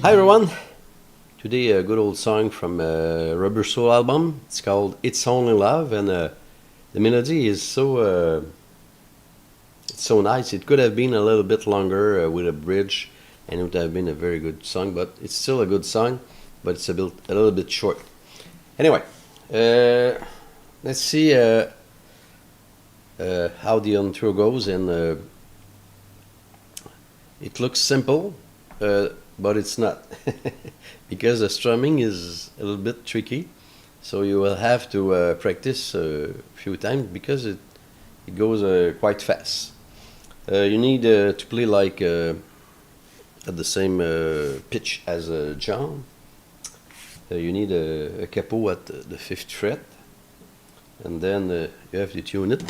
Hi everyone! Today a good old song from Rubber Soul album. It's called It's Only Love, and the melody is it's so nice. It could have been a little bit longer with a bridge, and it would have been a very good song, but it's still a good song, but it's a little bit short. Anyway, let's see how the intro goes, and it looks simple, but it's not because the strumming is a little bit tricky, so you will have to practice a few times because it goes quite fast. You need to play like at the same pitch as John. You need a capo at the 5th fret, and then you have to tune it,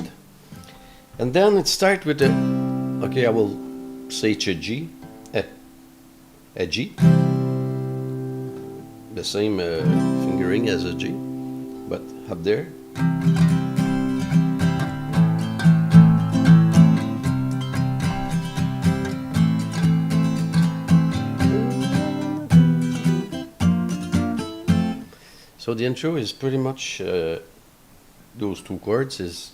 and then it starts with the, okay, I will say it's a G, a G, the same fingering as a G, but up there. So the intro is pretty much those two chords is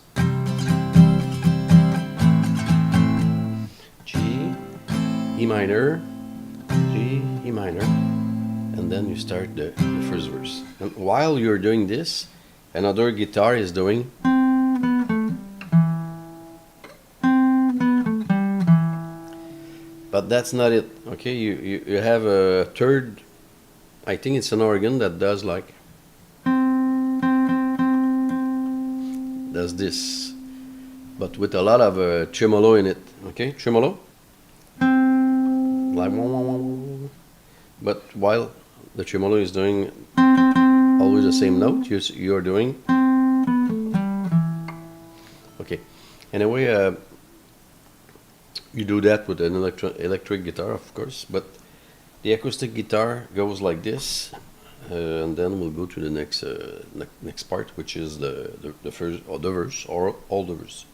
G, E minor, G, E minor, and then you start the first verse. And while you're doing this, another guitar is doing, but that's not it. Okay, you have a third, I think it's an organ that does like, does this, but with a lot of tremolo in it. Okay, tremolo, like, but while the tremolo is doing always the same note, you're doing. Okay, anyway, you do that with an electric guitar, of course, but the acoustic guitar goes like this. And then we'll go to the next part, which is the first, or the verse, or all the verse.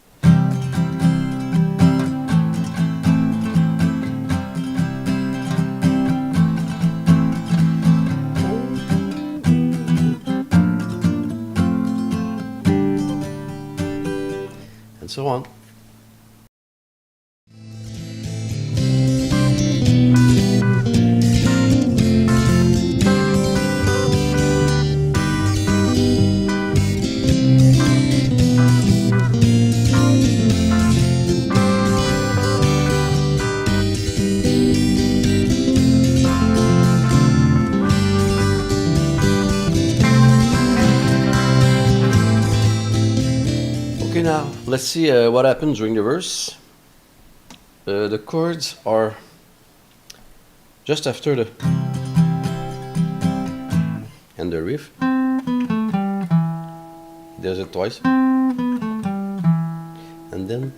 And so on. Okay, now let's see what happens during the verse. The chords are just after the and the riff. He does it twice, and then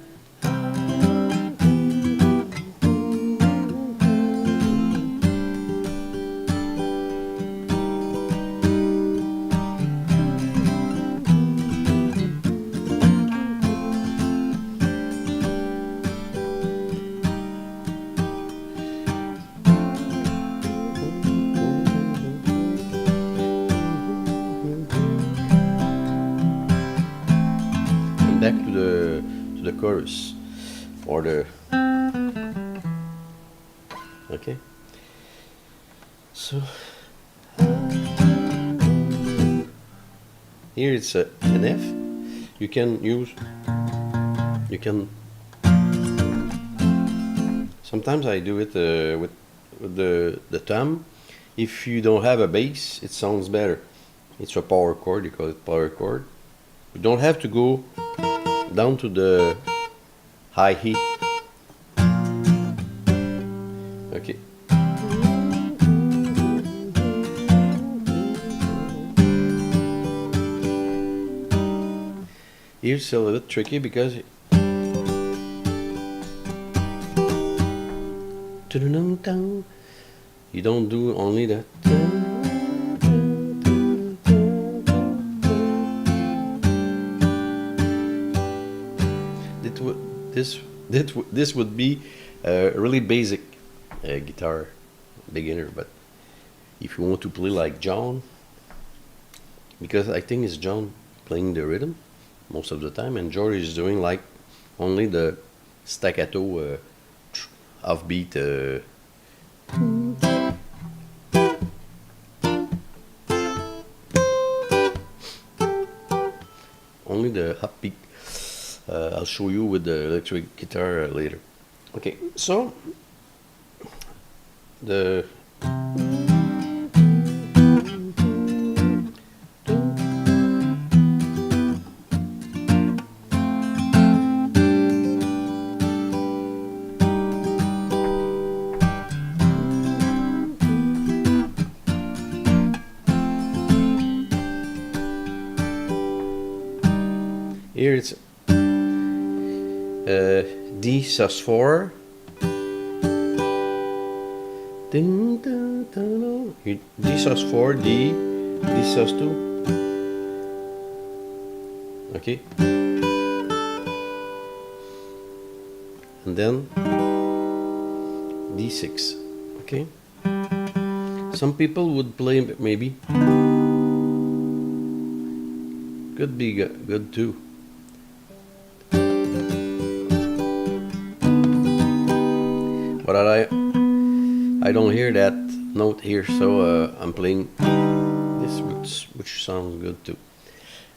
back to the chorus, or the, okay, so here it's an F. You can sometimes I do it with the thumb. If you don't have a bass, it sounds better. It's a power chord, you call it power chord. You don't have to go down to the high E. Okay. Here's a little bit tricky because you don't do only that. This would be a really basic guitar beginner, but if you want to play like John, because I think it's John playing the rhythm most of the time, and George is doing like only the staccato offbeat. Only the upbeat. I'll show you with the electric guitar later. Okay, so the here it's D sus4, D sus4, D sus2, okay, and then D6, okay. Some people would play maybe, could be good too. But I don't hear that note here, so I'm playing this, which sounds good too.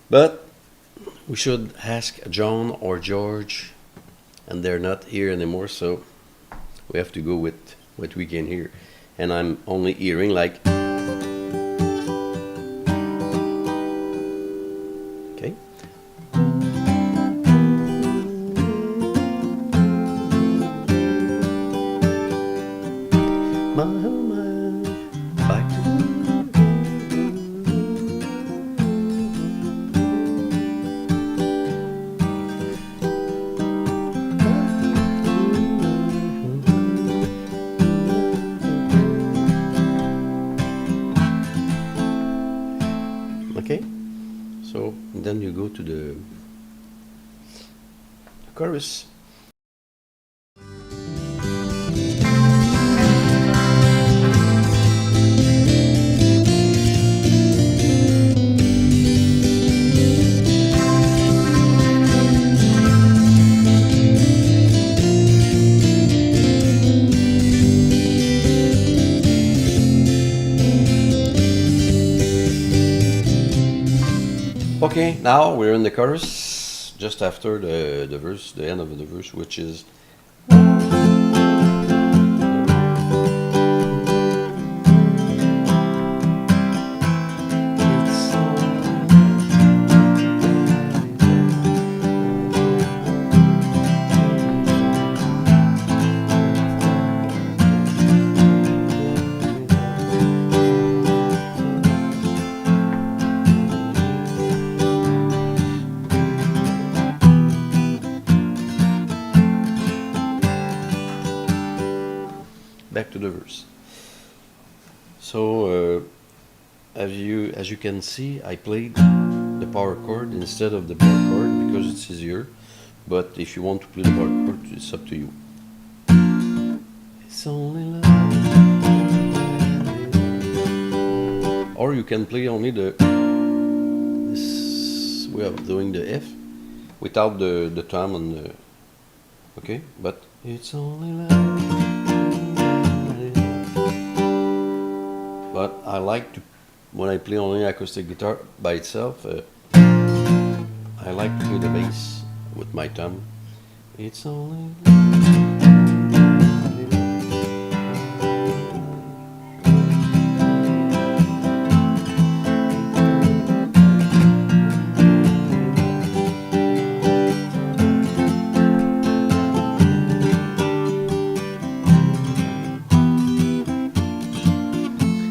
But we should ask John or George, and they're not here anymore, so we have to go with what we can hear. And I'm only hearing like, okay. Back to okay, so then you go to the chorus. Okay, now we're in the chorus, just after the verse, the end of the verse, which is back to the verse. So as you can see, I played the power chord instead of the bar chord because it's easier. But if you want to play the bar chord, it's up to you. It's only love. Or you can play only this way of doing the F without the thumb and the, okay, but it's only love. But I like to, when I play only acoustic guitar by itself, I like to play the bass with my thumb. It's only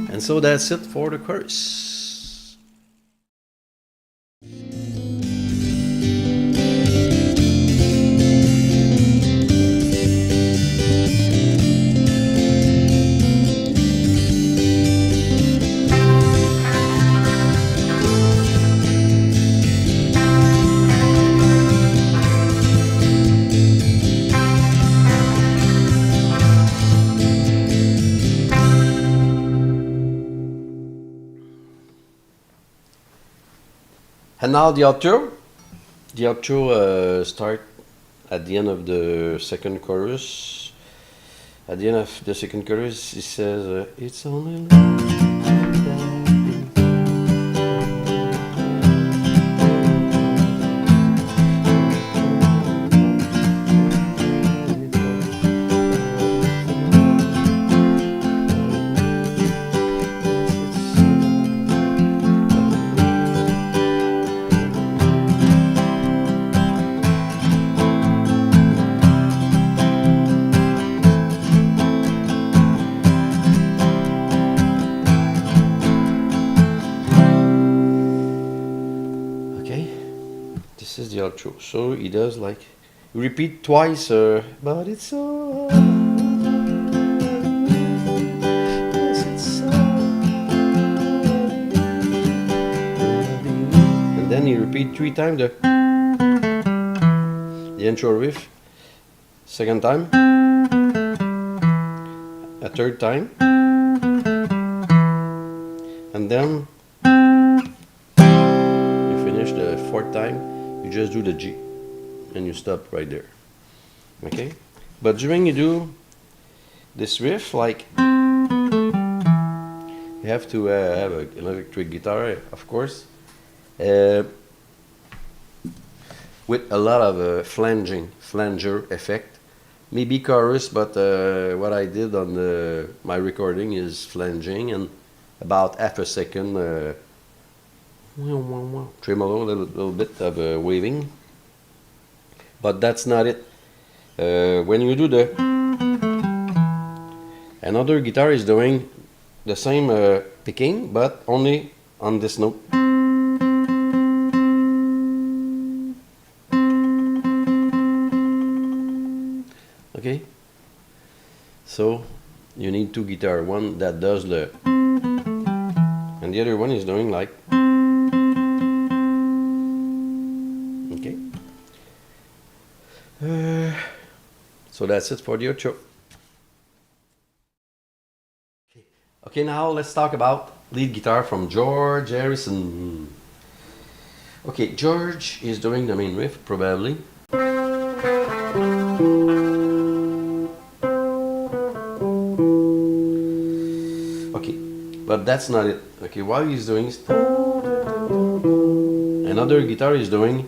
and so that's it for the chorus. And now the outro. The outro start at the end of the second chorus. At the end of the second chorus, he says, "It's only like that." This is the outro. So he does like repeat twice, but it's so yes, it's so and then he repeat 3 times the intro riff, second time, a third time, and then you finish the fourth time. You just do the G and you stop right there. Okay? But during you do this riff, like you have to have an electric guitar, of course, with a lot of flanger effect. Maybe chorus, but what I did on my recording is flanging and about half a second tremolo, a little bit of waving, but that's not it. When you do another guitar is doing the same picking, but only on this note. Okay, so you need 2 guitars, one that does the, and the other one is doing like. So that's it for the outro. Okay, now let's talk about lead guitar from George Harrison. Okay, George is doing the main riff, probably. Okay, but that's not it. Okay, what he's doing is another guitar is doing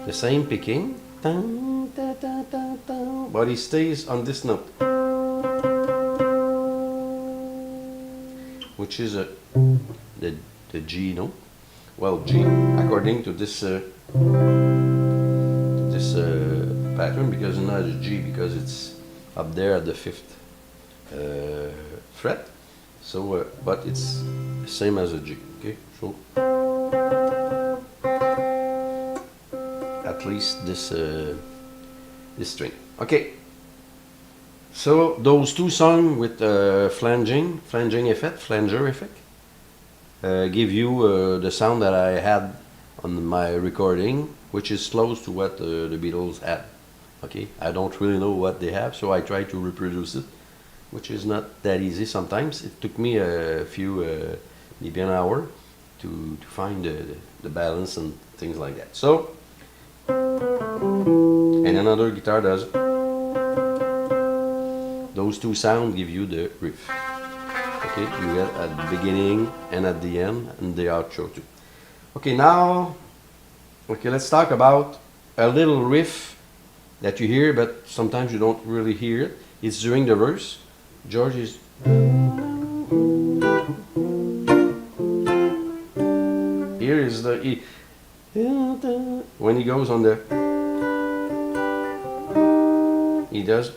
the same picking, but he stays on this note, which is the G note. Well, G according to this pattern, because it's not a G because it's up there at the 5th fret. So, but it's the same as a G. Okay, so. At least this string. Okay, so those 2 songs with flanger effect give you the sound that I had on my recording, which is close to what the Beatles had. Okay, I don't really know what they have, so I try to reproduce it, which is not that easy sometimes. It took me a few, maybe an hour to find the balance and things like that. So. And another guitar does. Those 2 sounds give you the riff. Okay, you get at the beginning and at the end and the outro too. Okay, now, okay, let's talk about a little riff that you hear, but sometimes you don't really hear it. It's during the verse. George is. Here is the E. When he goes on the, he does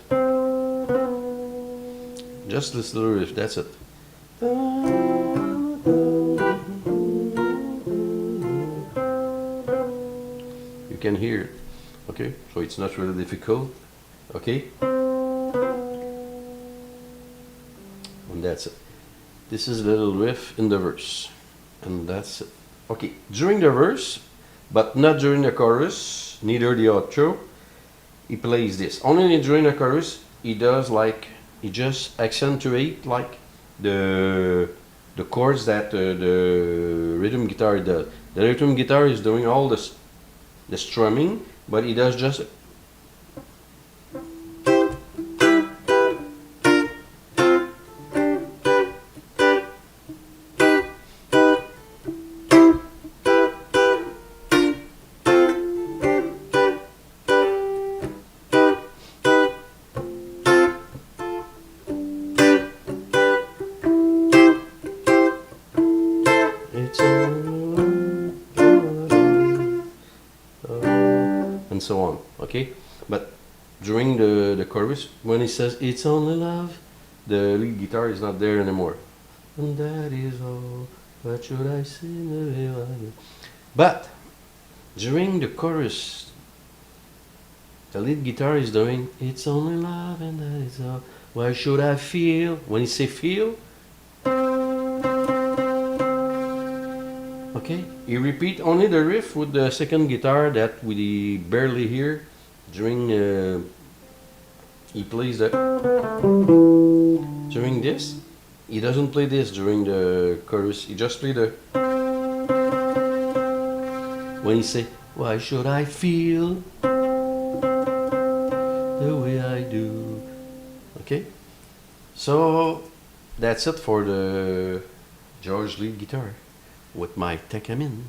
just this little riff, that's it. You can hear it, okay? So it's not really difficult, okay? And that's it. This is a little riff in the verse, and that's it. Okay, during the verse, but not during the chorus, neither the outro, he plays this. Only during the chorus, he does like, he just accentuate like the the chords that the rhythm guitar does. The rhythm guitar is doing all this the strumming, but he does just it's and so on. Okay, but during the chorus, when he says "It's only love," the lead guitar is not there anymore. And that is all. What should I say? But during the chorus, the lead guitar is doing "It's only love and that is all. Why should I feel?" When he say "feel," okay, he repeat only the riff with the second guitar that we barely hear during. He plays the during this. He doesn't play this during the chorus. He just play the when he say, "Why should I feel the way I do?" Okay, so that's it for the George lead guitar with my Tekamin.